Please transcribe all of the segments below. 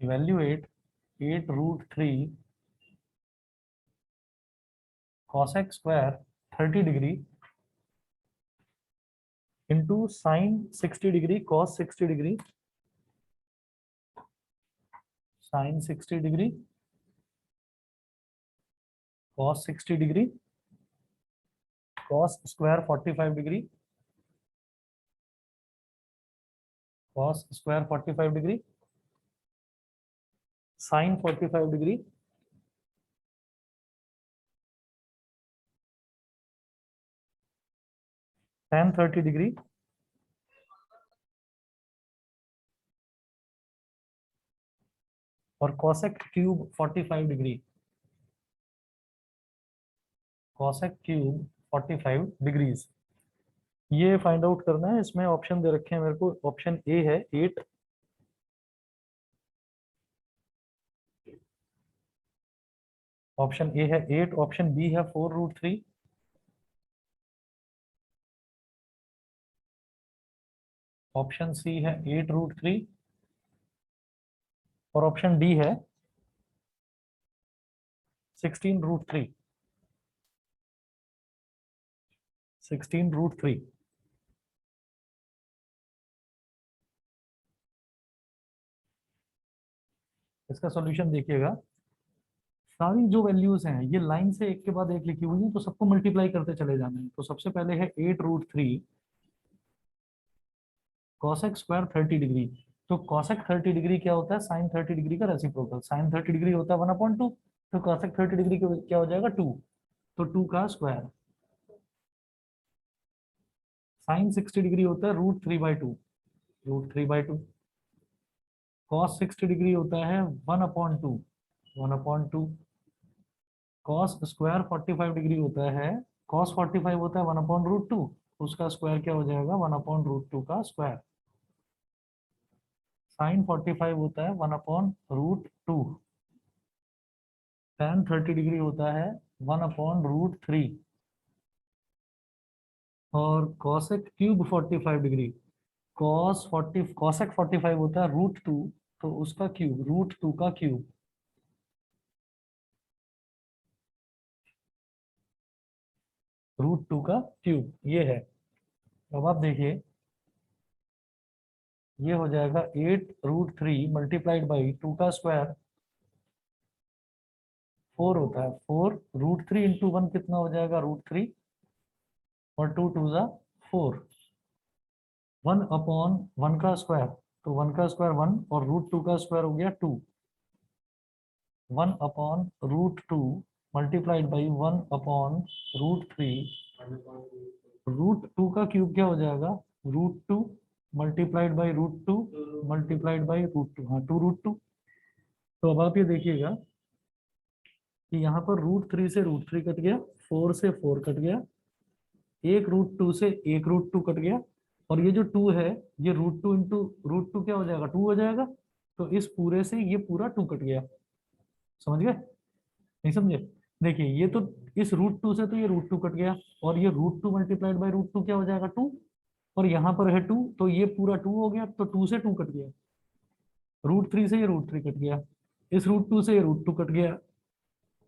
Evaluate 8 root 3 cosec square 30 degree into sin 60 degree cos 60 degree sin 60 degree cos 60 degree cos square 45 degree cos square 45 degree sin 45 degree tan 30 degree और cosec cube 45 degree cosec cube 45 degrees. ये find out करना है। इसमें option दे रखे हैं मेरे को। ऑप्शन ए है 8, ऑप्शन ए है 8, ऑप्शन बी है 4 रूट 3, ऑप्शन सी है 8 रूट 3 और ऑप्शन डी है 16 रूट 3। 16 रूट 3। इसका सॉल्यूशन देखिएगा। सारी जो वैल्यूज हैं ये लाइन से एक के बाद एक लिखी हुई है, तो सबको मल्टीप्लाई करते चले जाना है। तो सबसे पहले है 8 रूट 3 cosec स्क्वायर 30 डिग्री। तो cosec 30 डिग्री क्या होता है? sin 30 डिग्री का रेसिप्रोकल। sin 30 डिग्री होता है 1/2, तो cosec 30 डिग्री क्या हो जाएगा? 2। तो 2 का स्क्वायर। sin 60 डिग्री होता है √3/2, √3/2। cos 60 डिग्री होता है 1/2, 1/2। cos स्क्वायर 45 डिग्री होता है, cos 45 होता है 1/√2, उसका स्क्वायर क्या हो जाएगा? 1/√2 का स्क्वायर। sin 45 होता है 1/√2। tan 30 डिग्री होता है 1/√3 और cosec क्यूब 45 डिग्री, cosec 45 होता है √2, तो उसका क्यूब, √2 का क्यूब। √2 का क्यूब ये है। अब आप देखिए, ये हो जाएगा 8 रूट 3 मल्टीप्लाइड बाई 2 का स्क्वायर 4 होता है। 4 √3 इंटू 1 कितना हो जाएगा? √3 और 2 2 ज़ा 4। 1/1 का स्क्वायर, तो 1 का स्क्वायर 1 और √2 का स्क्वायर हो गया 2। 1/√2 मल्टीप्लाइड बाई 1/√3। √2 का क्यूब क्या हो जाएगा? √2 मल्टीप्लाइड बाई √2 मल्टीप्लाइड बाई √2, हाँ 2√2। तो अब आप ये देखिएगा कि यहाँ पर √3 से √3 कट गया, 4 से 4 कट गया, एक √2 से एक √2 कट गया, और ये जो 2 है ये √2 इंटू √2 क्या हो जाएगा? 2 हो जाएगा। तो इस पूरे से ये पूरा 2 कट गया। समझ गए? नहीं समझे? देखिए ये तो इस √2 से तो ये √2 कट गया, और ये √2 मल्टीप्लाइड बाई √2 क्या हो जाएगा? 2। और यहाँ पर है 2, तो ये पूरा 2 हो गया, तो 2 से 2 कट गया। √3 से ये √3 कट गया, इस √2 से ये √2 कट गया,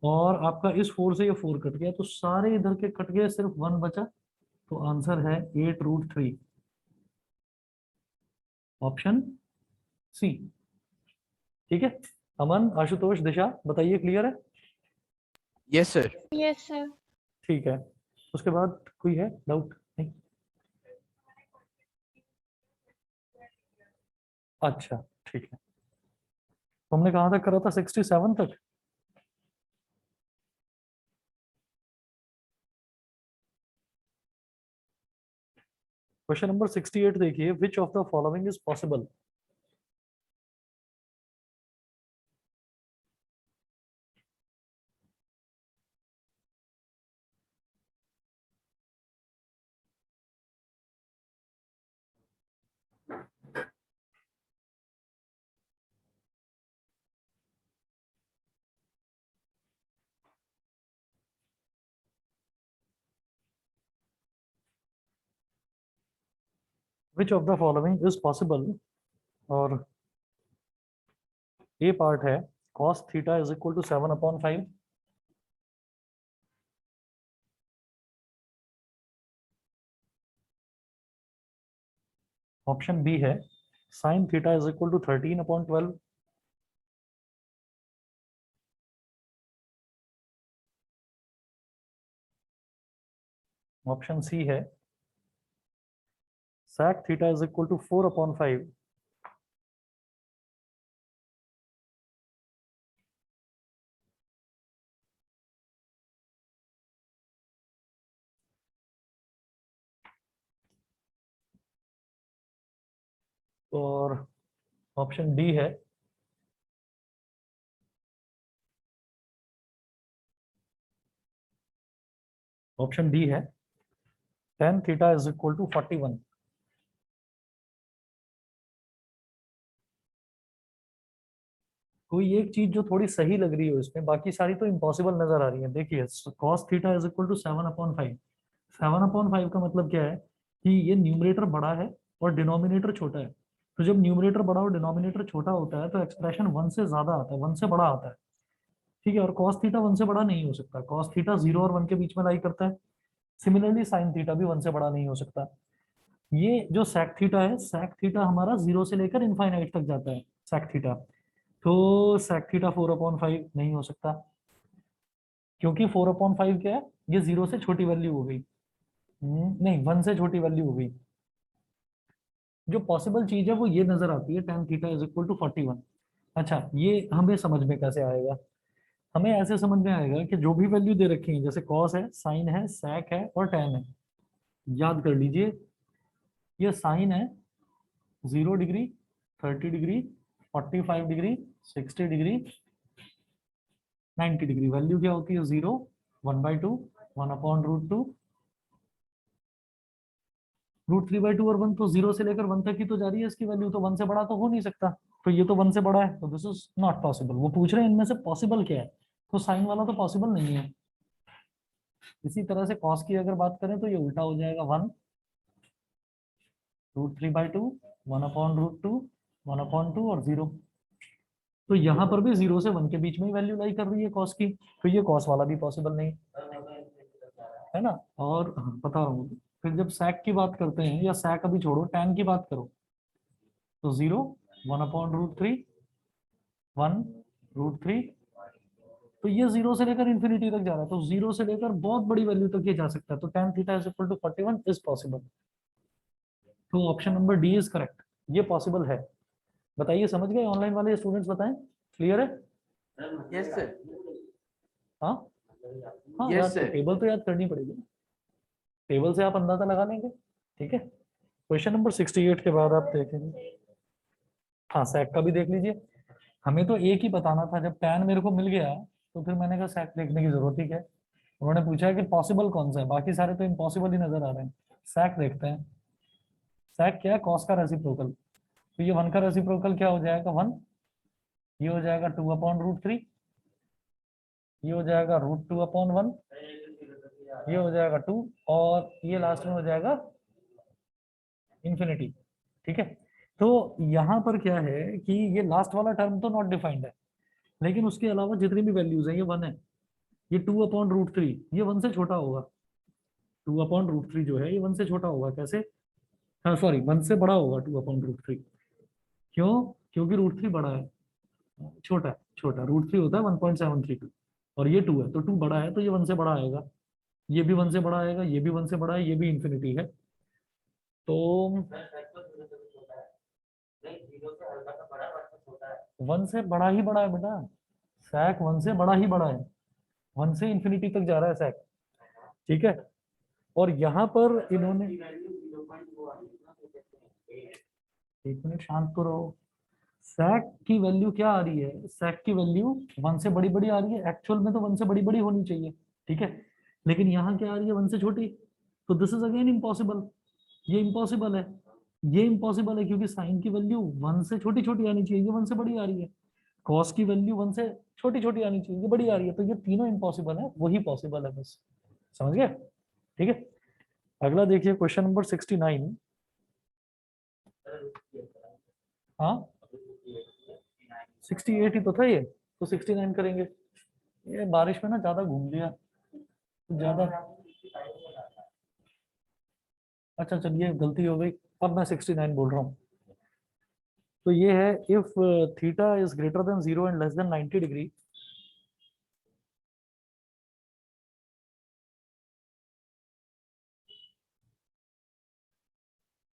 और आपका इस 4 से ये 4 कट गया, तो सारे इधर के कट गए, सिर्फ 1 बचा। तो आंसर है 8 √3, ऑप्शन सी। ठीक है। अमन, आशुतोष, दिशा, बताइए क्लियर है? Yes sir. Yes sir. ठीक है। उसके बाद कोई है डाउट? नहीं? अच्छा ठीक है। तो हमने कहाँ तक करा था? 67 तक। क्वेश्चन नंबर 68 देखिए, which of the following is possible? Which of the following is possible? और ए पार्ट है cos theta is equal to 7/5, option B है sin theta is equal to 13/12, option C है sec theta is equal to 4/5, और option D है tan theta is equal to 41। कोई एक चीज जो थोड़ी सही लग रही है इसमें, बाकी सारी तो इम्पॉसिबल नजर आ रही है। देखिए cos theta is equal to 7/5, 7/5 का मतलब क्या है कि ये न्यूमरेटर बड़ा है और डिनोमिनेटर छोटा है। तो जब न्यूमरेटर बड़ा और डिनोमिनेटर छोटा होता है तो एक्सप्रेशन 1 से ज्यादा आता है, 1 से बड़ा आता है। ठीक है, और cos थीटा 1 से बड़ा नहीं हो सकता, cos थीटा 0 और 1 के बीच में लाई करता है। सिमिलरली sin थीटा भी 1 से बड़ा नहीं हो सकता। ये जो sec थीटा है, sec थीटा हमारा 0 से लेकर इनफाइनाइट तक जाता है, sec थीटा। तो sec थीटा 4/5 नहीं हो सकता, क्योंकि 4/5 क्या है, ये 0 से छोटी वैल्यू हो गई। नहीं, 1 से छोटी वैल्यू हो गई। जो पॉसिबल चीज है वो ये नजर आती है tan theta is equal to 41। अच्छा, ये हमें समझ में कैसे आएगा? हमें ऐसे समझ में आएगा कि जो भी वैल्यू दे रखी है, जैसे cos है, sin है, sec है और tan है, याद कर लीजिए। ये sin है 0 degree, 30 degree, 45 degree, 60 degree, 90 degree. Value क्या होती है? 0, 1/2, 1/√2, √3/2 और 1, तो 0 से लेकर 1 तक ही तो जा रही है इसकी वैल्यू, तो 1 से बड़ा तो हो नहीं सकता। तो ये तो 1 से बड़ा है, तो दिस इज नॉट पॉसिबल। वो पूछ रहे हैं इनमें से पॉसिबल क्या है, तो साइन वाला तो पॉसिबल नहीं है। इसी तरह से कॉस की अगर बात करें तो ये उल्टा हो जाएगा, 1 √3/2, 1/√2, 1/2 और 0। तो यहाँ पर भी 0 से 1 के बीच में ही वैल्यू लाई कर रही है कॉस की, तो ये कॉस वाला भी पॉसिबल नहीं है ना। और हाँ, बता रहा हूँ, फिर जब sec की बात करते हैं, या sec अभी छोड़ो, tan की बात करो, तो 0, 1/√3, 1√3। तो ये 0 से लेकर इन्फिनिटी तक जा रहा है, तो 0 से लेकर बहुत बड़ी वैल्यू तक ये जा सकता है। तो tan theta is equal to 41 is possible. तो option number D is correct, ये पॉसिबल है। बताइए, समझ गए? ऑनलाइन वाले स्टूडेंट्स बताएं, क्लियर है? Yes, sir. हाँ हाँ, Yes, याद तो, sir. टेबल तो याद करनी पड़ेगी, टेबल से आप अंदाजा लगा लेंगे। ठीक है, क्वेश्चन नंबर 68 के बाद आप देखेंगे। हाँ, sec का भी देख लीजिए। हमें तो एक ही बताना था, जब tan मेरे को मिल गया तो फिर मैंने कहा sec देखने की जरूरत ही क्या है। उन्होंने पूछा है कि पॉसिबल कौन सा है, बाकी सारे तो इम्पॉसिबल ही नजर आ रहे हैं। sec देखते हैं, sec क्या है? cos का रेसिप्रोकल। तो ये 1 का रेसिप्रोकल क्या हो जाएगा? 1। ये हो जाएगा 2/√3, ये हो जाएगा √2/1, ये हो जाएगा 2, और ये लास्ट में हो जाएगा इंफिनिटी। ठीक है, तो यहाँ पर क्या है कि ये लास्ट वाला टर्म तो नॉट डिफाइंड है, लेकिन उसके अलावा जितनी भी वैल्यूज है, ये 1 है, ये 2/√3, ये 1 से छोटा होगा। 2/√3 जो है ये 1 से छोटा होगा, कैसे? हाँ सॉरी, 1 से बड़ा होगा 2/√3। क्यों? क्योंकि √3 बड़ा है, छोटा है, छोटा √3 होता है 1.732, और ये 2 है, तो 2 बड़ा है, तो ये 1 से बड़ा आएगा। ये भी 1 से बड़ा आएगा, ये भी 1 से बड़ा है, ये भी इंफिनिटी है। तो 1 से बड़ा ही बड़ा है बेटा, sec 1 से बड़ा ही बड़ा है, 1 से इंफिनिटी तक जा रहा है sec। ठीक है, और यहाँ पर इन्होंने, एक मिनट शांत तो रहो। sec की वैल्यू क्या आ रही है? sec की वैल्यू 1 से बड़ी बड़ी आ रही है, एक्चुअल में तो 1 से बड़ी बड़ी होनी चाहिए। ठीक है, लेकिन यहाँ क्या आ रही है? 1 से छोटी। तो दिस इज अगेन इम्पॉसिबल, ये इम्पॉसिबल है, ये इम्पॉसिबल है, क्योंकि साइन की वैल्यू 1 से छोटी छोटी आनी चाहिए, ये 1 से बड़ी आ रही है। कॉस की वैल्यू 1 से छोटी छोटी आनी चाहिए, ये बड़ी आ रही है। तो ये तीनों इम्पॉसिबल है, वही पॉसिबल है बस। समझ गए? ठीक है, अगला देखिए क्वेश्चन नंबर 69। हाँ 68 ही तो था ये, तो 69 करेंगे। ये बारिश में ना ज्यादा घूम लिया, ज्यादा। अच्छा चलिए, गलती हो गई, अब मैं 69 बोल रहा हूँ। तो ये है, if theta is greater than 0 and less than 90 degree,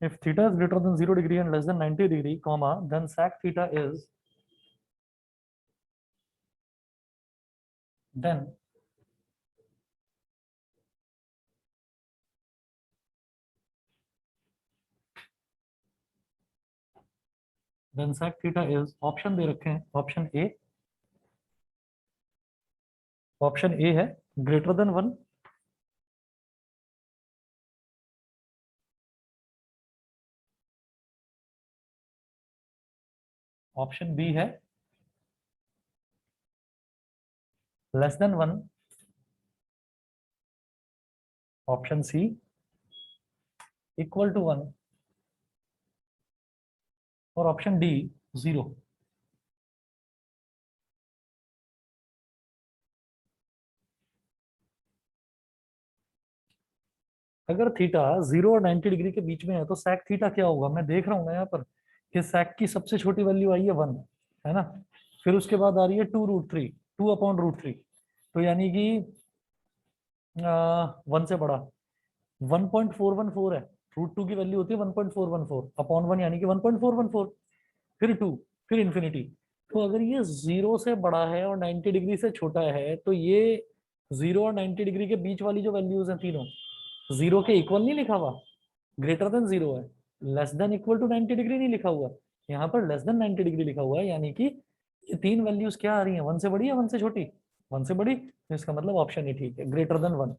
if theta is greater than 0 degree and less than 90 degree, comma, then sec theta is, then sec theta is, option दे रखे हैं, ऑप्शन ए है greater than 1, option B है less than 1, option C equal to 1, और option D 0। अगर theta 0 और 90 degree के बीच में है तो sec थीटा क्या होगा, मैं देख रहा हूँ ना यहाँ पर कि sec की सबसे छोटी वैल्यू आई है 1, है ना। फिर उसके बाद आ रही है 2√3, 2/√3, तो यानी कि 1 से बड़ा 1.414 है। √2 की वैल्यू होती है 1.414 अपॉन 1, यानी कि 1.414, फिर 2, फिर इन्फिनिटी। तो अगर ये 0 से बड़ा है और 90 डिग्री से छोटा है, तो ये 0 और 90 डिग्री के बीच वाली जो वैल्यूज हैं तीनों, 0 के इक्वल नहीं लिखा हुआ, ग्रेटर देन 0 है, less than equal to 90 degree नहीं लिखा हुआ, यहाँ पर लेस देन 90 डिग्री लिखा हुआ है, यानी कि ये तीन वैल्यूज क्या आ रही हैं, 1 से बड़ी या 1 से छोटी, 1 से बड़ी, तो इसका मतलब ऑप्शन ही ठीक है, ग्रेटर देन 1।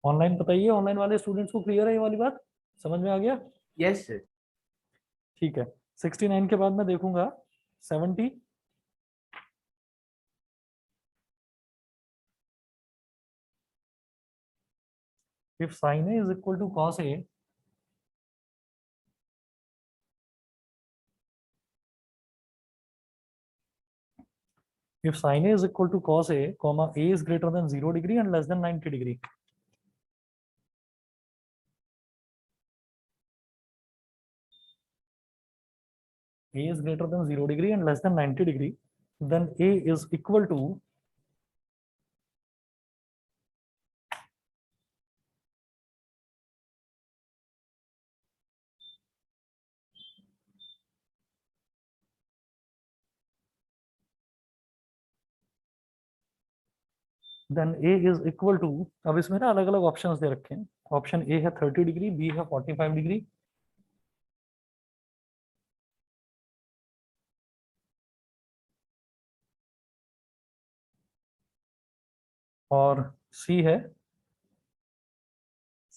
ऑनलाइन बताइए, ऑनलाइन वाले स्टूडेंट्स को क्लियर है ये वाली बात, समझ में आ गया? Yes, sir. ठीक है। 69 के बाद मैं देखूंगा 70। If sine A is equal to cos A, if sin a is equal to cos a, comma a is greater than 0 degree and less than 90 degree, a is greater than 0 degree and less than 90 degree, then a is equal to, then a is equal to, अब इसमें ना अलग अलग options दे रखे हैं, option A है 30 degree, B है 45 degree, और सी है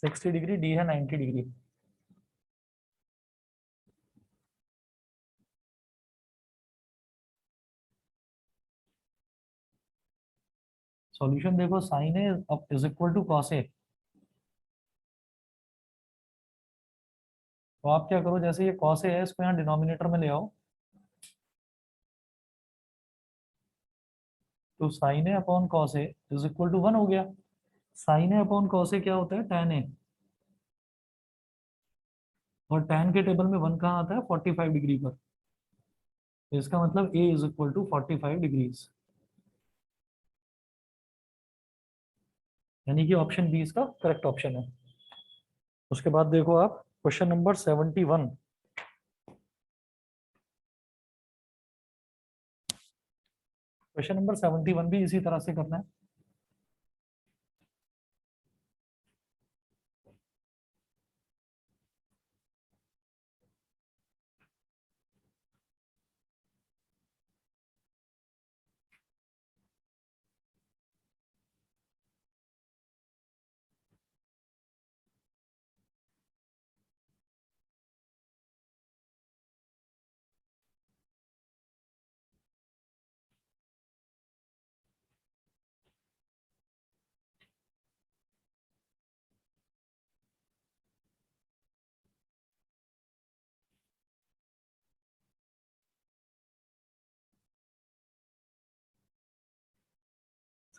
60 डिग्री, डी है 90 डिग्री। सॉल्यूशन देखो, sine A is equal to cos A, तो आप क्या करो, जैसे ये कॉस ए है इसको यहाँ डिनोमिनेटर में ले आओ, तो sine A upon cos A is equal to 1 हो गया। Sine A upon cos A क्या होता है, tan ए, और tan के टेबल में 1 कहाँ आता है, 45 डिग्री पर, तो इसका मतलब a is equal to 45 degrees, यानी कि ऑप्शन बी इसका करेक्ट ऑप्शन है। उसके बाद देखो आप क्वेश्चन नंबर 71। क्वेश्चन नंबर 71 भी इसी तरह से करना है।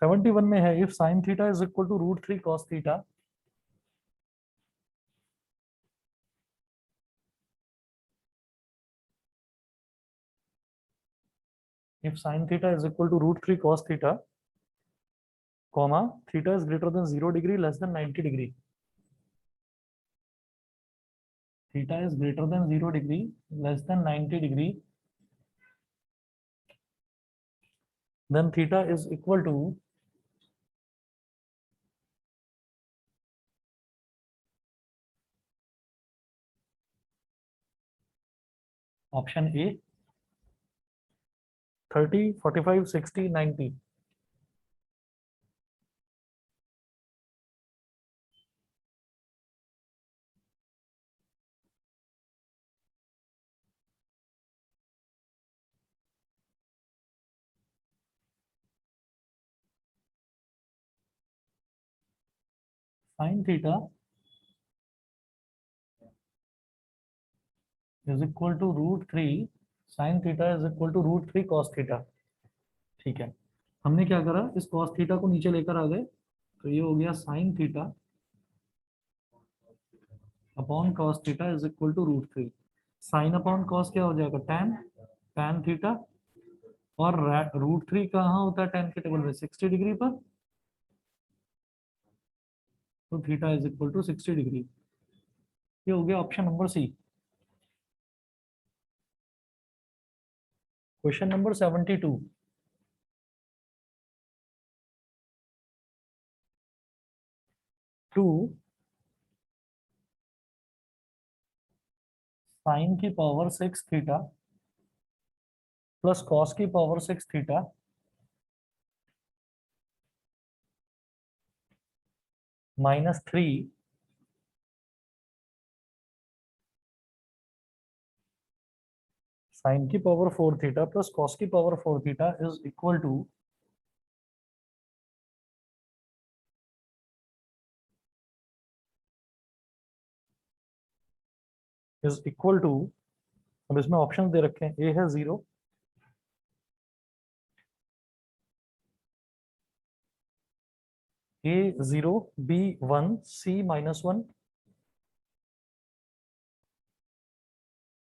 71 में है if sine theta is equal to root three cos theta, if sin theta is equal to root 3 cos theta, comma theta is greater than 0 degree less than 90 degree, theta is greater than 0 degree less than 90 degree, then theta is equal to option A 30 45 60 90. Sin theta is equal to root 3, sin theta is equal to root 3 cos theta. ठीक है, हमने क्या करा, इस cos theta को नीचे लेकर आ गए, तो ये हो गया sin theta upon cos theta is equal to root 3. sin upon cos क्या हो जाएगा, tan theta, और रूट थ्री कहाँ होता है tan के टेबल में, 60 डिग्री पर, तो theta is equal to 60 degree. ये हो गया option number C. Question number 72. Two sine की पावर 6 थीटा प्लस कॉस की पावर 6 थीटा माइनस 3 साइन की पावर 4 थीटा प्लस कॉस की power 4 theta is equal to अब इसमें ऑप्शन दे रखे हैं, ए है 0, ए 0, बी 1, सी -1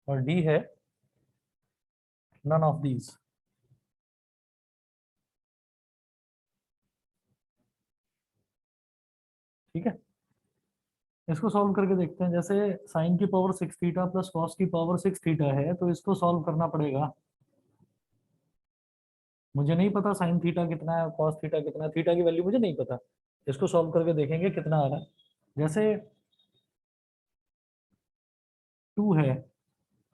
और डी है नन ऑफ दीज. ठीक है, इसको सॉल्व करके देखते हैं. जैसे साइन की पावर 6 थीटा प्लस कॉस की पावर 6 थीटा है, तो इसको सॉल्व करना पड़ेगा. मुझे नहीं पता साइन थीटा कितना है, कॉस थीटा कितना है, थीटा की वैल्यू मुझे नहीं पता. इसको सॉल्व करके देखेंगे कितना आ रहा है. जैसे 2 है,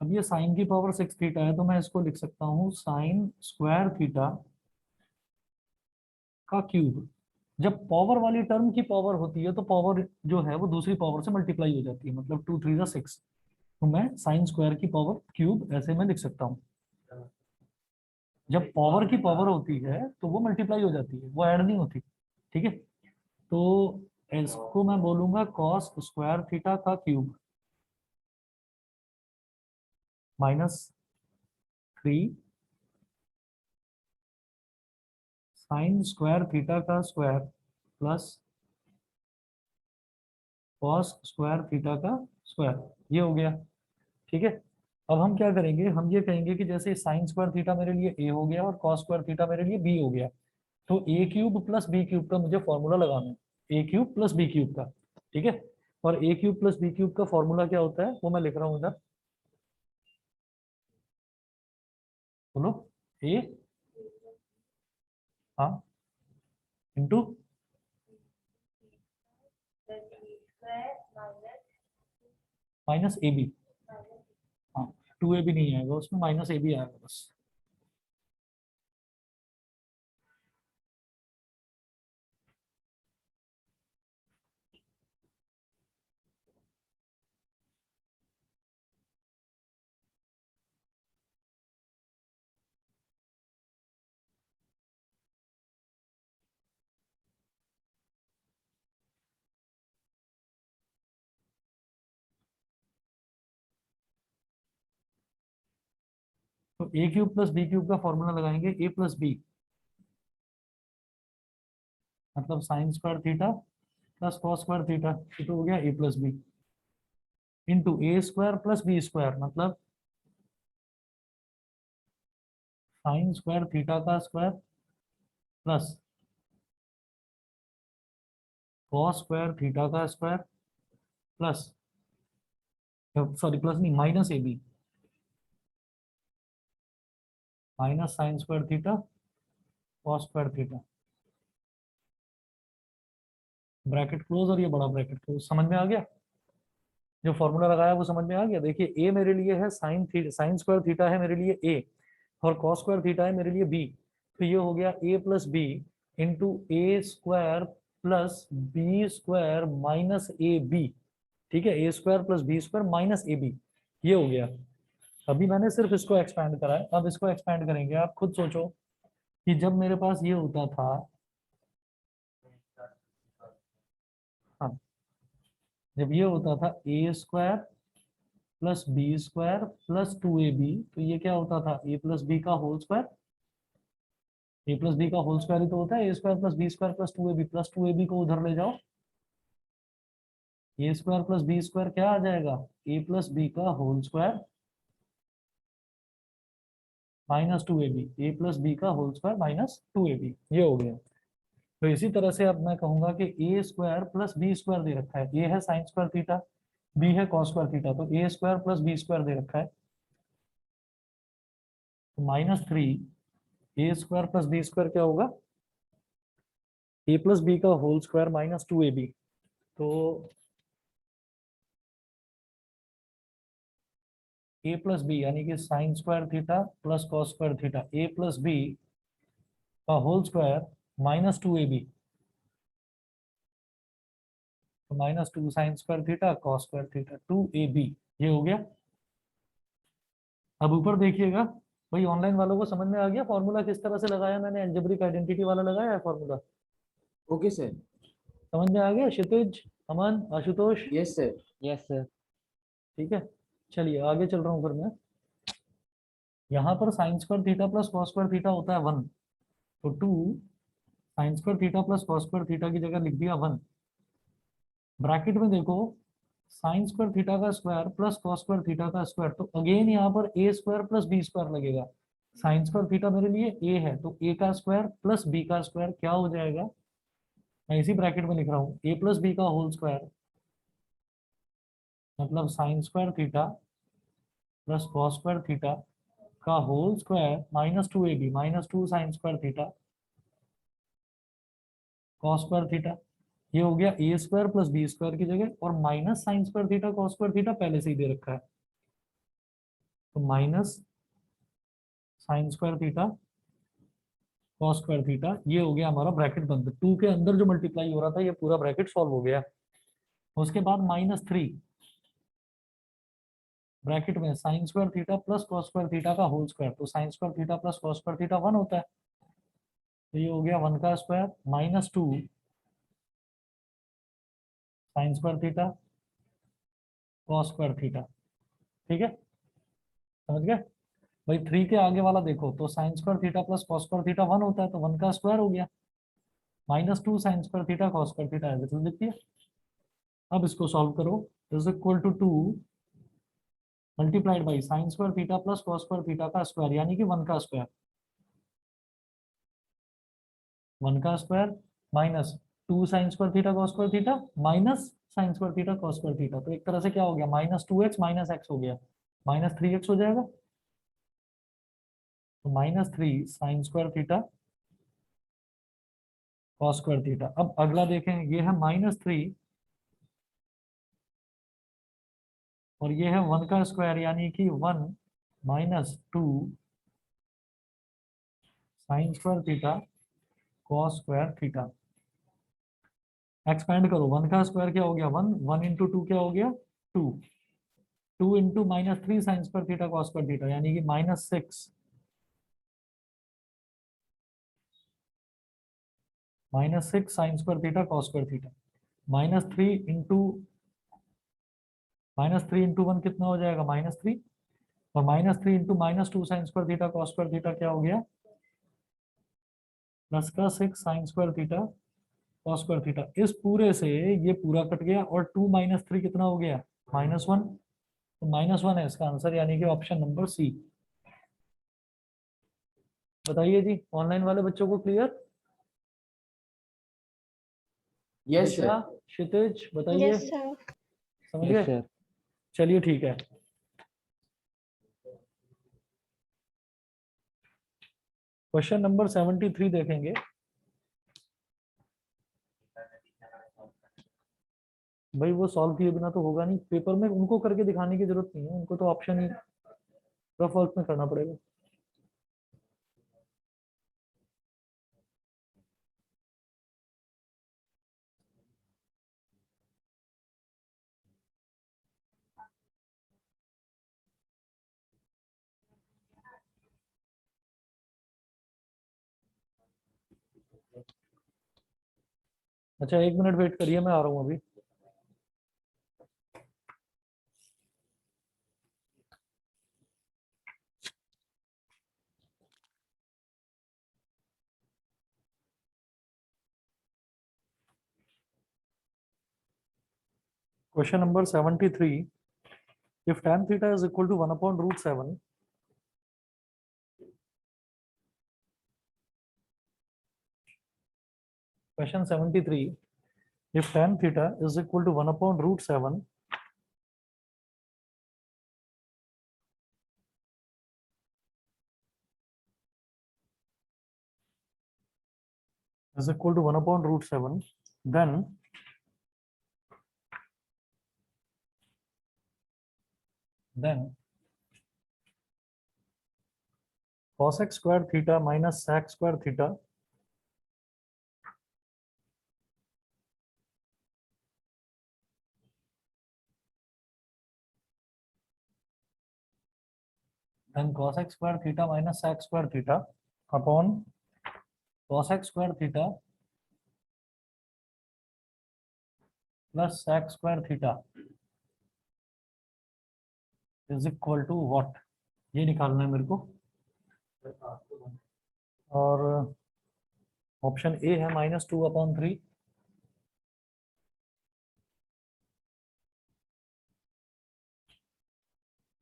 अब ये साइन की पावर 6 थीटा है, तो मैं इसको लिख सकता हूँ साइन स्क्वायर थीटा का क्यूब. जब पावर वाली टर्म की पावर होती है, तो पावर जो है वो दूसरी पावर से मल्टीप्लाई हो जाती है, मतलब 2 3 6. तो मैं साइन स्क्वायर की पावर क्यूब ऐसे मैं लिख सकता हूँ. जब पावर की पावर होती है तो वो मल्टीप्लाई हो जाती है, वो ऐड नहीं होती. ठीक है, तो इसको मैं बोलूंगा कॉस स्क्वायर थीटा का क्यूब -3 साइन स्क्वायर थीटा का square plus cos square theta का स्क्वायर. ये हो गया. ठीक है, अब हम क्या करेंगे, हम ये कहेंगे कि जैसे साइन स्क्वायर थीटा मेरे लिए ए हो गया और कॉस स्क्वायर थीटा मेरे लिए बी हो गया, तो A cube plus B cube का मुझे फॉर्मूला लगाना है, ए क्यूब प्लस बी क्यूब का. ठीक है, और ए क्यूब प्लस बी क्यूब का फॉर्मूला क्या होता है वो मैं लिख रहा हूँ इधर. बोलो, ए, हाँ, इंटू माइनस ए बी. हाँ, 2 ए बी नहीं आएगा उसमें, माइनस ए बी आएगा बस. तो A cube plus B cube का फॉर्मूला लगाएंगे, ए प्लस बी मतलब sine square theta plus cos square theta, ये तो हो गया A plus B, into A square plus B square मतलब साइन स्क्वायर थीटा का square plus cos square theta का स्क्वायर प्लस, सॉरी प्लस नहीं, minus A B, minus sine square theta cos square theta, bracket close और ये बड़ा bracket close. समझ में आ गया? जो फॉर्मूला लगाया वो समझ में आ गया? देखिए ए मेरे लिए है साइन स्क्वायर थीटा है मेरे लिए ए, और कॉस स्क्वायर थीटा है मेरे लिए बी, तो ये हो गया A plus B into A square plus B square minus A B. ठीक है, A square plus B square minus A B, ये हो गया। अभी मैंने सिर्फ इसको एक्सपैंड करा है, अब इसको एक्सपैंड करेंगे। आप खुद सोचो कि जब मेरे पास ये होता था, हाँ, जब ये होता था A square plus B square plus 2ab, तो ये क्या होता था, ए प्लस बी का whole square, A plus B का होल स्क्वायर ही तो होता है A square plus B square plus two A B को उधर ले जाओ, A square plus B square क्या आ जाएगा, ए प्लस बी का whole square minus 2ab, A plus B का होल स्क्वायर माइनस 2ab, ये हो गया। तो इसी तरह से अब मैं कहूंगा कि A square plus B square दे रखा है, ए है साइन स्क्वायर थीटा, बी है कॉस स्क्वायर थीटा, तो A square plus B square दे रखा है, तो -3 A square plus B square क्या होगा, ए प्लस बी का होल स्क्वायर माइनस 2ab। तो ए प्लस बी यानी कि sine square theta plus cos square theta, A plus B का होल स्क्वायर -2ab, तो -2 sine square theta cos square theta 2ab, ये हो गया। अब ऊपर देखिएगा, भाई ऑनलाइन वालों को समझ में आ गया फॉर्मूला किस तरह से लगाया मैंने, अलजेब्रिक आइडेंटिटी वाला लगाया है फॉर्मूला, Okay, sir. समझ में आ गया? Kshitij, Aman, Ashutosh, Yes, sir. Yes sir. ठीक है। चलिए आगे चल रहा हूँ फिर मैं। यहाँ पर sign square theta plus cos square theta होता है 1, तो 2 sine square theta plus cos square theta की जगह लिख दिया 1, ब्रैकेट में देखो साइन स्क्वायर थीटा का square plus cos square theta का स्क्वायर, तो अगेन यहाँ पर ए स्क्वायर प्लस बी स्क्वायर लगेगा। साइन स्क्वायर थीटा मेरे लिए ए है, तो ए का स्क्वायर प्लस बी का स्क्वायर क्या हो जाएगा, मैं इसी ब्रैकेट में लिख रहा हूँ, ए प्लस बी का होल स्क्वायर मतलब sine square theta plus cos square theta का whole square -2ab, -2 sine square theta cos square theta, ये हो गया A square plus B square की जगह, और minus sine square theta cos square theta पहले से ही दे रखा है, तो minus sine square theta cos square theta, ये हो गया हमारा ब्रैकेट बंद। 2 के अंदर जो मल्टीप्लाई हो रहा था ये पूरा ब्रैकेट सॉल्व हो गया। उसके बाद -3 ब्रैकेट में sign square theta plus cos square theta का होल स्क्वायर, तो sign square theta plus cos square theta 1 होता है, तो ये हो गया 1 का square -2 sine square theta cos square theta. ठीक है, समझ गए? भाई 3 के आगे वाला देखो, तो sign square theta plus cos square theta 1 होता है, तो 1 का स्क्वायर हो गया, -2 sine square theta cos square theta ऐसे लिख दिया। अब इसको सॉल्व करो, is equal to 2 multiplied by sine square theta plus cos square theta का स्क्वायर यानी कि 1 का स्क्वायर, 1 का square minus 2 sine square theta cos square theta minus sine square theta cos square theta, तो एक तरह से क्या हो गया, -2x माइनस एक्स हो गया, -3x हो जाएगा, तो -3 sign square theta cos square theta. अब अगला देखें, ये है -3 और ये है 1 का स्क्वायर यानी कि 1 -2 sine square theta cos square theta. Expand करो, 1 का स्क्वायर क्या हो गया 1, 1 इंटू 2 क्या हो गया 2, 2 into -3 sign square theta cos square theta यानी कि -6 sign square theta cos square theta, -3 into 1 कितना हो जाएगा -3, और -3 into -2 sine square theta cos square theta क्या हो गया +6 sign square theta cos square theta. इस पूरे से ये पूरा कट गया और 2 माइनस 3 कितना हो गया, -1। तो -1 है इसका आंसर, यानी कि ऑप्शन नंबर सी। बताइए जी, ऑनलाइन वाले बच्चों को क्लियर? Yes, sir. दिशा, क्षितिज, बताइए, यस सर। समझ Yes, गए? sir. चलिए ठीक है। क्वेश्चन नंबर 73 देखेंगे। भाई वो सॉल्व किए बिना तो होगा नहीं, पेपर में उनको करके दिखाने की जरूरत नहीं है, उनको तो ऑप्शन ही रफ वर्क में करना पड़ेगा। अच्छा 1 मिनट वेट करिए, मैं आ रहा हूँ अभी। Question number 73, if tan theta is equal to 1/√7, question 73, if tan theta is equal to 1/√7, is equal to 1/√7, then cos x square theta minus sec square theta then cos x square theta minus sec square theta upon cos x square theta plus sec square theta is equal to what, ये निकालना है मेरे को। और option A है -2/3,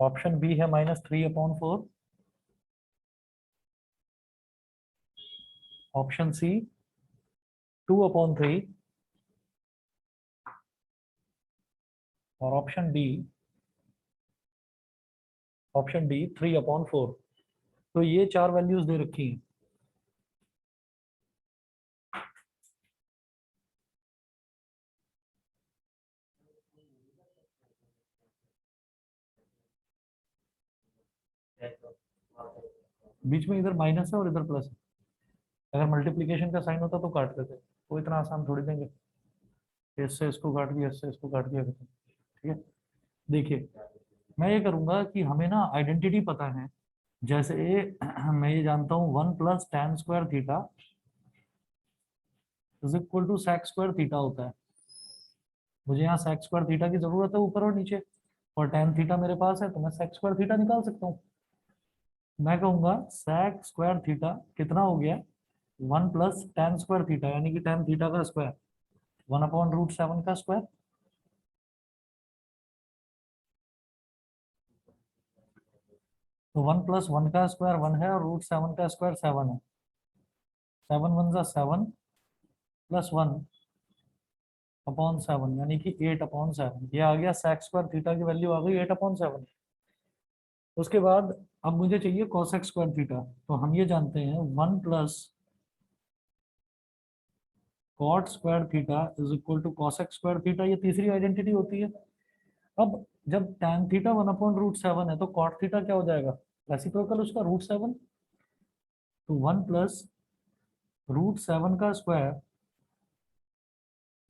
option B है -3/4, option C 2/3 और option D 3/4। तो ये चार वैल्यूज दे रखी हैं। बीच में इधर माइनस है और इधर प्लस है, अगर मल्टीप्लिकेशन का साइन होता तो काट देते, वो इतना आसान थोड़ी देंगे। इससे इसको काट दिया, इससे इसको काट दिया, ठीक है। देखिए मैं ये करूंगा कि हमें ना आइडेंटिटी पता है, जैसे मैं ये जानता हूँ 1 + tan² theta is equal to sec square theta होता है। मुझे यहाँ sec स्क्वायर थीटा की जरूरत है ऊपर और नीचे, और tan थीटा मेरे पास है, तो मैं sec स्क्वायर थीटा निकाल सकता हूँ। मैं कहूंगा sec स्क्वायर थीटा कितना हो गया, 1 + tan² थीटा, यानी कि tan थीटा का स्क्वायर 1/√7 का स्क्वायर। तो 1 + 1 का स्क्वायर 1 है और √7 का स्क्वायर 7 है। 7 × 1 = 7 + 1/7, यानी कि 8/7। ये आ गया sec स्क्वायर थीटा की वैल्यू आ गई 8/7। उसके बाद अब मुझे चाहिए cosec स्क्वायर थीटा, तो हम ये जानते हैं 1 + cot square theta is equal to cosec square theta, ये तीसरी आइडेंटिटी होती है। अब जब tan थीटा 1/√7 है तो cot थीटा क्या हो जाएगा, रेसिप्रोकल उसका √7। तो 1 + √7 का square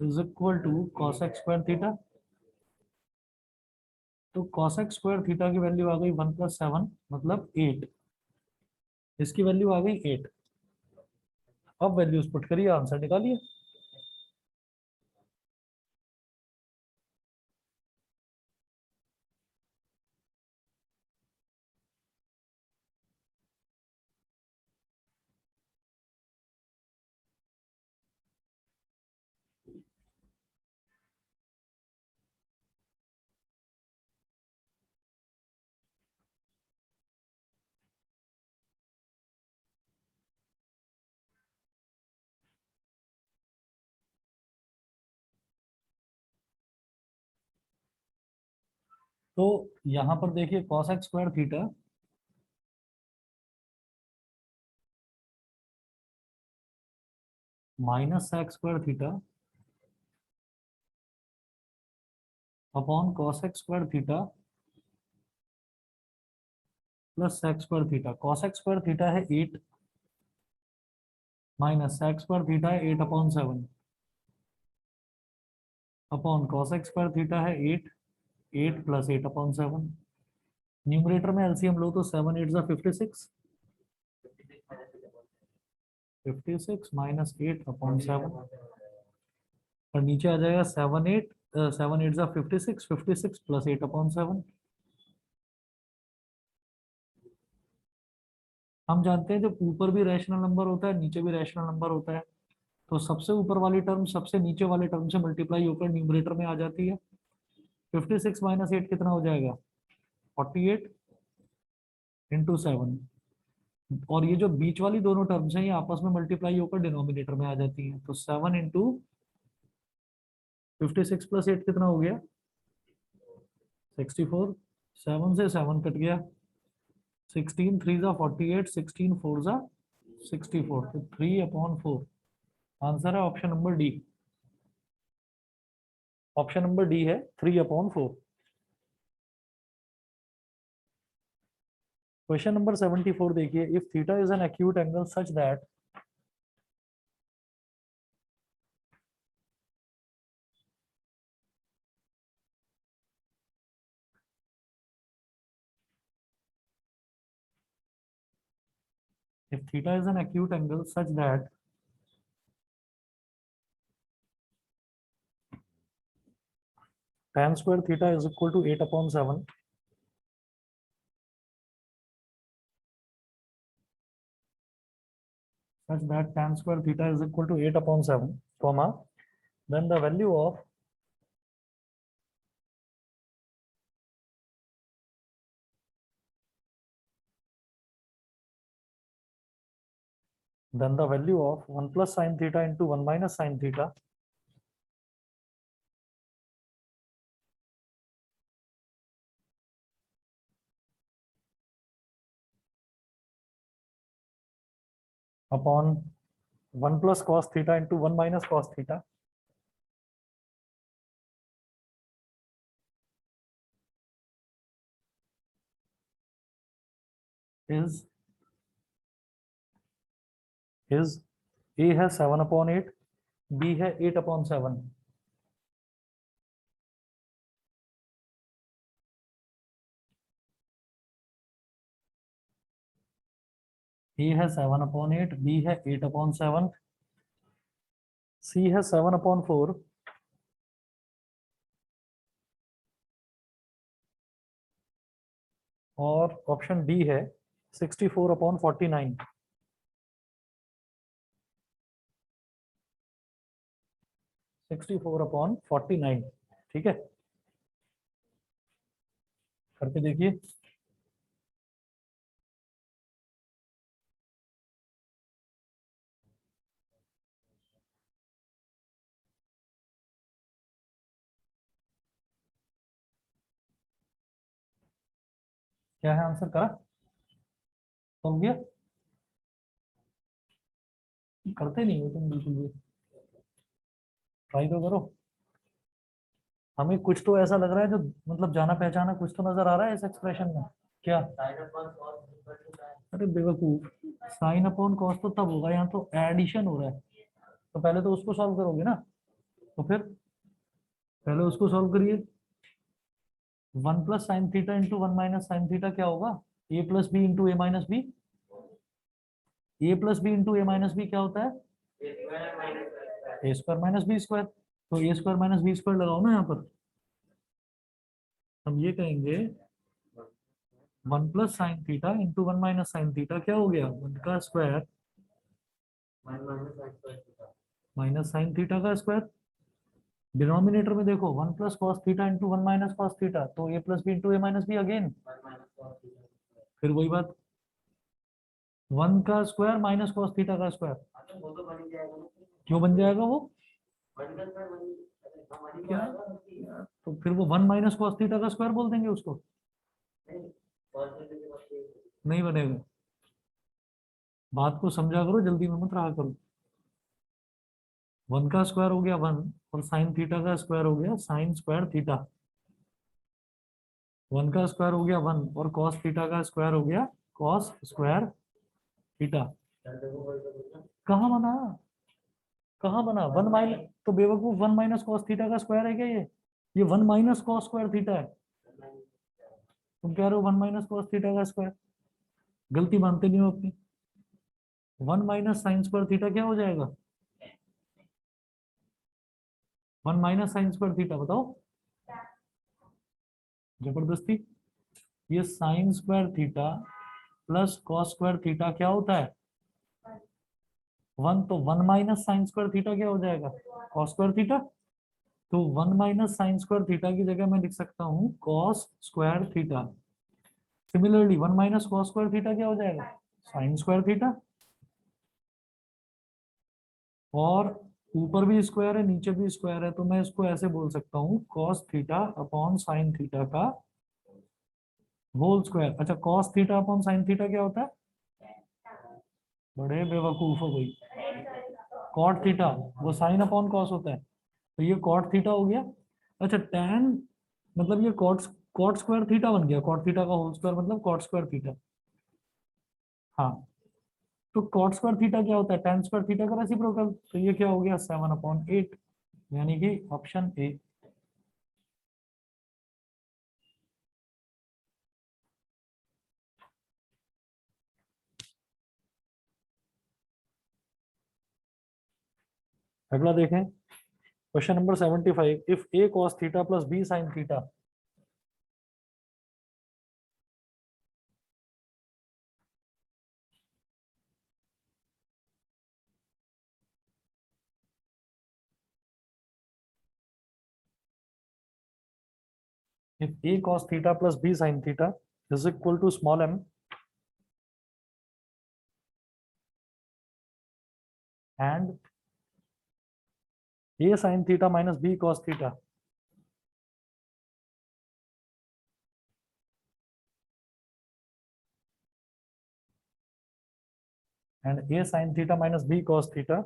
is equal to cosec square theta. तो cosec स्क्वायर थीटा की वैल्यू आ गई 1 + 7 मतलब 8, इसकी वैल्यू आ गई 8। अब वैल्यूज पुट करिए, आंसर निकालिए। तो यहाँ पर देखिए cos x square theta minus sec square theta upon cos x square theta plus sec square theta. cos x square theta है 8 माइनस सेक स्क्वायर थीटा है 8/7 upon cos x square theta है 8 plus 8/7। Numerator में LCM लो तो 7 8 56 56 minus 8/7 और नीचे आ जाएगा 7 8 56 56 plus 8/7। हम जानते हैं जब ऊपर भी रैशनल नंबर होता है नीचे भी रैशनल नंबर होता है तो सबसे ऊपर वाली टर्म सबसे नीचे वाले टर्म से मल्टीप्लाई होकर न्यूमरेटर में आ जाती है। 56 माइनस 8 कितना हो जाएगा 48 इंटू 7 और ये जो बीच वाली दोनों टर्म्स हैं ये आपस में मल्टीप्लाई होकर डिनोमिनेटर में आ जाती हैं। तो 7 इंटू 56 प्लस 8 कितना हो गया 64। 7 से 7 कट गया 16 3 48 16 4 64 तो 3/4 आंसर है option number D. Option number D है 3/4। क्वेश्चन नंबर 74 देखिए if theta is an acute angle such that if theta is an acute angle such that tan square theta is equal to 8/7 such that tan square theta is equal to 8/7 comma then the value of then the value of 1 plus sin theta into 1 minus sin theta upon 1 plus cos theta into 1 minus cos theta is A है 7/8 B है 8/7। A है 7/8 B है 8/7 C है 7/4 और option D है 64/49। 64/49 ठीक है करके देखिए। क्या है आंसर करा हो गया करते नहीं हो तुम बिल्कुल भी ट्राई तो करो। हमें कुछ तो ऐसा लग रहा है जो मतलब जाना पहचाना कुछ तो नजर आ रहा है इस एक्सप्रेशन में। क्या अरे बेवकूफ साइन अपॉन कॉस तो तब होगा यहाँ तो एडिशन हो रहा है तो पहले तो उसको सॉल्व करोगे ना तो फिर पहले उसको सॉल्व करिए। 1 plus sine theta into 1 minus sine theta क्या होगा A plus B into A minus B. A plus B into A minus B क्या होता है A square minus B square. तो A square minus B square लगाओ ना यहाँ पर हम ये कहेंगे 1 plus sine theta into 1 minus sine theta क्या हो गया 1 का स्क्वायर माइनस साइन थीटा का स्क्वायर। डिनोमिनेटर में देखो 1 plus cos theta into 1 minus cos theta तो A plus B into A minus be again फिर वही बात 1 का स्क्वायर माइनस कॉस थीटा का स्क्वायर क्यों बन जाएगा वो क्या तो फिर वो 1 माइनस कॉस थीटा का स्क्वायर बोल देंगे उसको, नहीं बनेगा। बात को समझा करो, जल्दी में मत रहा करो। 1 का स्क्वायर हो गया 1, और साइन थीटा का स्क्वायर हो गया साइन स्क्वायर थीटा। 1 का स्क्वायर हो गया 1, और कॉस थीटा का स्क्वायर हो गया कॉस स्क्वायर थीटा। कहाँ बना, कहाँ बना 1 माइनस, तो बेवकूफ 1 माइनस कॉस थीटा का स्क्वायर है क्या ये 1 माइनस कॉस स्क्वायर थीटा है। तुम कह रहे हो 1 माइनस कॉस थीटा का स्क्वायर, गलती मानते नहीं हो अपनी। 1 माइनस साइन स्क्वायर थीटा क्या हो जाएगा, 1 माइनस साइन स्क्वायर थीटा बताओ, जबरदस्ती। ये sign square theta plus cos square theta क्या होता है 1, तो 1 माइनस साइन स्क्वायर थीटा क्या हो जाएगा कॉस स्क्वायर थीटा। तो 1 माइनस साइन स्क्वायर थीटा की जगह मैं लिख सकता हूँ cos square theta. Similarly 1 minus cos square theta क्या हो जाएगा साइन स्क्वायर थीटा, और ऊपर भी स्क्वायर है नीचे भी स्क्वायर है, तो मैं इसको ऐसे बोल सकता हूँ cos theta upon sine theta का होल स्क्वायर। अच्छा, cos theta upon sine theta क्या होता है, बड़े बेवकूफ हो भाई, कॉट थीटा वो साइन अपॉन कॉस होता है, तो ये कॉट थीटा हो गया। अच्छा, टैन मतलब ये कॉट कॉट स्क्वायर थीटा बन गया, कॉट थीटा का होल स्क्वायर मतलब कॉट स्क्वायर थीटा। हाँ, तो कॉट स्क्वायर थीटा क्या होता है टैन स्क्वायर थीटा का रेसिप्रोकल, तो ये क्या हो गया 7/8, यानी कि ऑप्शन ए। अगला देखें, question number 75, if A cos theta plus B sin theta, if a cos theta plus b sin theta is equal to small m and a sin theta minus b cos theta, and a sin theta minus b cos theta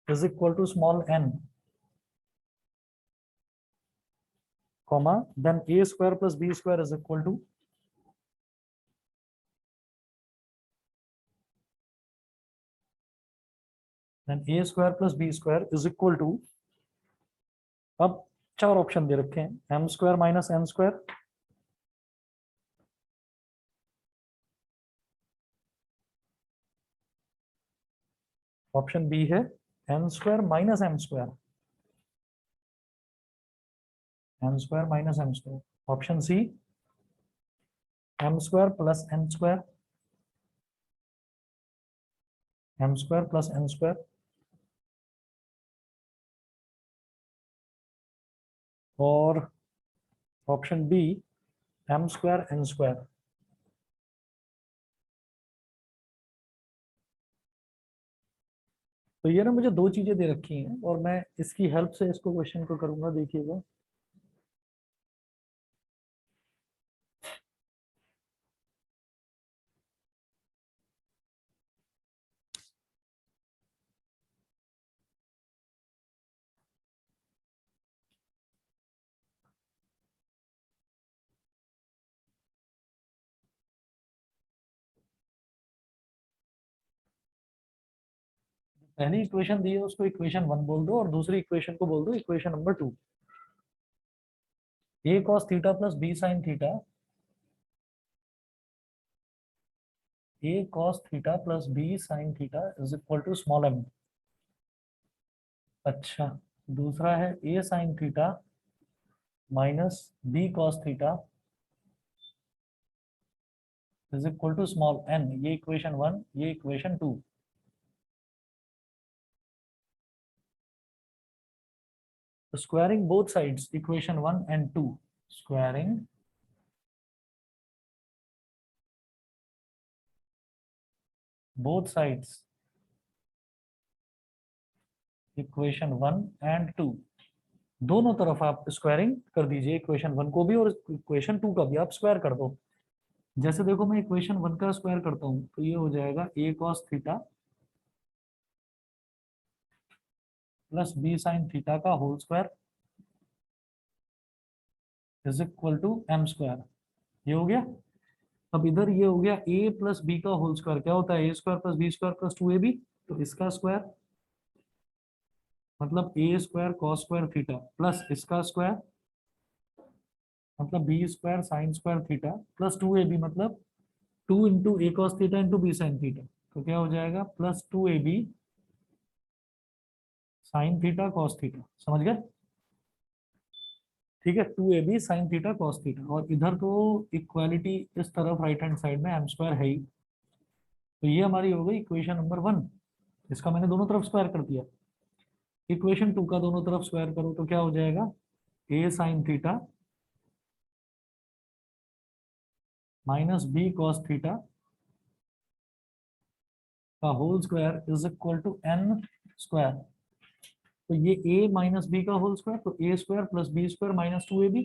is equal to small n, comma then a square plus b square is equal to, then a square plus b square is equal to, अब चार option दे रखे हैं, m square minus n square, option B है n square minus m square, n square minus m square, option C m square plus n square, m square plus n square, और option B m square n square. तो ये ना मुझे दो चीजें दे रखी हैं और मैं इसकी हेल्प से इसको क्वेश्चन को करूंगा, देखिएगा। पहली इक्वेशन दी है उसको इक्वेशन 1 बोल दो, और दूसरी इक्वेशन को बोल दो equation number 2। a cos theta plus b sin theta, a cos theta plus b sin theta is equal to small m। अच्छा, दूसरा है a sin theta minus b cos theta is equal to small n, ये equation 1 ये equation 2। Squaring both sides equation 1 and 2, squaring both sides equation 1 and 2, दोनों तरफ आप squaring कर दीजिए, इक्वेशन 1 को भी और इक्वेशन 2 का भी आप स्क्वायर कर दो। जैसे देखो मैं इक्वेशन 1 का स्क्वायर करता हूँ तो ये हो जाएगा a cos theta plus b sin theta का whole square is equal to m square. ये हो गया। अब इधर ये हो गया a प्लस बी का होल स्क्वायर, क्या होता है a square plus B square plus 2ab, तो इसका स्क्वायर मतलब a square cos square theta plus इसका स्क्वायर मतलब B square sine square theta plus 2ab मतलब 2 into A cos theta into B sine theta, तो क्या हो जाएगा plus 2ab sine theta cos theta. समझ गए? ठीक है, 2ab sine theta cos theta. और इधर तो इक्वालिटी इस तरफ राइट हैंड साइड में एम स्क्वायर है ही, तो ये हमारी हो गई इक्वेशन नंबर 1। इसका मैंने दोनों तरफ स्क्वायर कर दिया। इक्वेशन 2 का दोनों तरफ स्क्वायर करो तो क्या हो जाएगा a sine theta minus B cos theta का whole square is equal to n square. तो ये a माइनस बी का होल स्क्वायर, तो a square plus B square minus 2ab,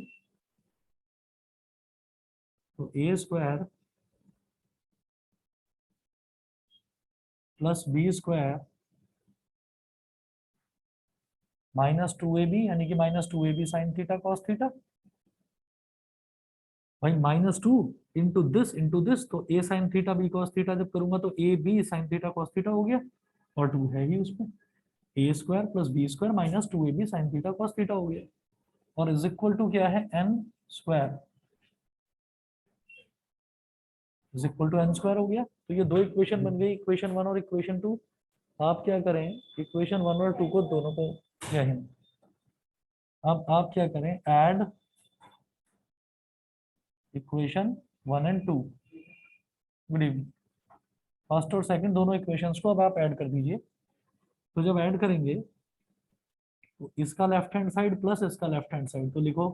तो a square plus B square minus 2ab यानी कि minus 2ab sine theta cos theta. भाई minus 2 into this, तो a sine theta B cos theta जब करूंगा तो a b sine theta cos theta हो गया, और 2 है ही उसमें, a square plus B square minus 2ab sine theta cos theta हो गया, और इज इक्वल टू क्या है n square, is equal to n square हो गया। तो ये दो इक्वेशन बन गई, इक्वेशन 1 और इक्वेशन 2। आप क्या करें, इक्वेशन 1 और 2 को दोनों को क्या है, अब आप क्या करें, add equation 1 and 2। Good evening. First और सेकंड दोनों इक्वेशंस को अब आप ऐड कर दीजिए। तो जब ऐड करेंगे तो इसका लेफ्ट हैंड साइड प्लस इसका लेफ्ट हैंड साइड, तो लिखो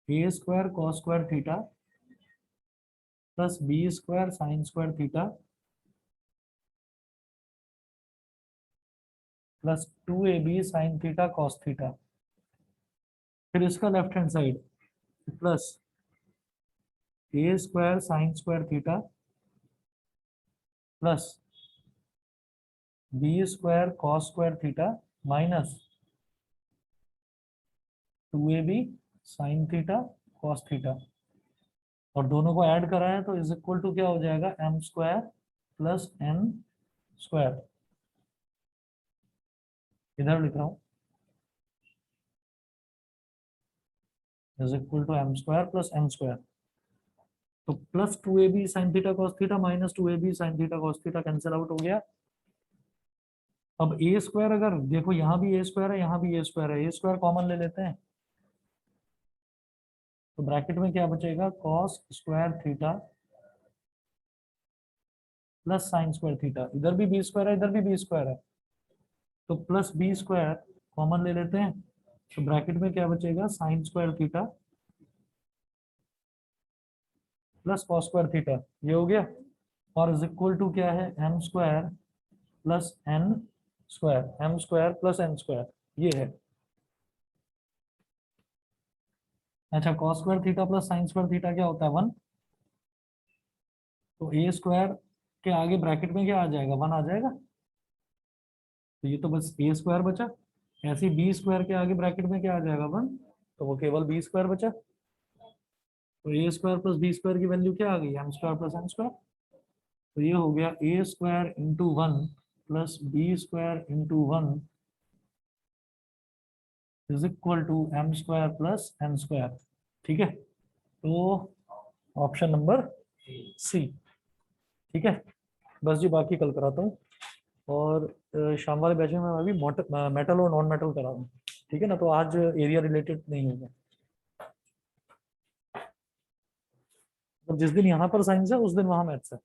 a square cos square theta plus B square sine square theta plus 2ab sine theta cos theta. फिर इसका left hand side plus a square sine square theta plus B square cos square theta minus 2ab sine theta cos theta, और दोनों को add करा है तो is equal to क्या हो जाएगा m square plus n square. इधर लिख रहा हूं is equal to m square plus n square. तो plus 2ab sine theta cos theta minus 2ab sine theta cos theta cancel out हो गया। अब ए स्क्वायर, अगर देखो यहाँ भी ए स्क्वायर है यहाँ भी ए स्क्वायर है, ए स्क्वायर कॉमन ले लेते हैं, तो ब्रैकेट में क्या बचेगा cos square theta plus sine square theta. इधर भी बी स्क्वायर है इधर भी बी स्क्वायर है, तो प्लस बी स्क्वायर कॉमन ले लेते हैं, तो ब्रैकेट में क्या बचेगा sine square theta plus cos square theta. ये हो गया, और इज इक्वल टू क्या है M square plus N square, M square plus N square ये है। अच्छा, cos square theta plus sine square theta क्या होता है 1, तो ए स्क्वायर के आगे ब्रैकेट में क्या आ जाएगा 1 आ जाएगा, तो ये तो बस ए स्क्वायर बचा। ऐसे ही बी स्क्वायर के आगे ब्रैकेट में क्या आ जाएगा 1, तो वो केवल बी स्क्वायर बचा। तो A square plus B square की वैल्यू क्या आ गई M square plus N square. तो ये हो गया A square into 1 plus B square into 1 is equal to M square plus N square. ठीक है, तो ऑप्शन नंबर सी। ठीक है, बस जी बाकी कल कराता हूँ, और शाम वाले बैच में मैं अभी मेटल और नॉन मेटल करा रहा हूँ। ठीक है ना, तो आज एरिया रिलेटेड नहीं होगा। तो जिस दिन यहाँ पर साइंस है उस दिन वहाँ मैथ्स है।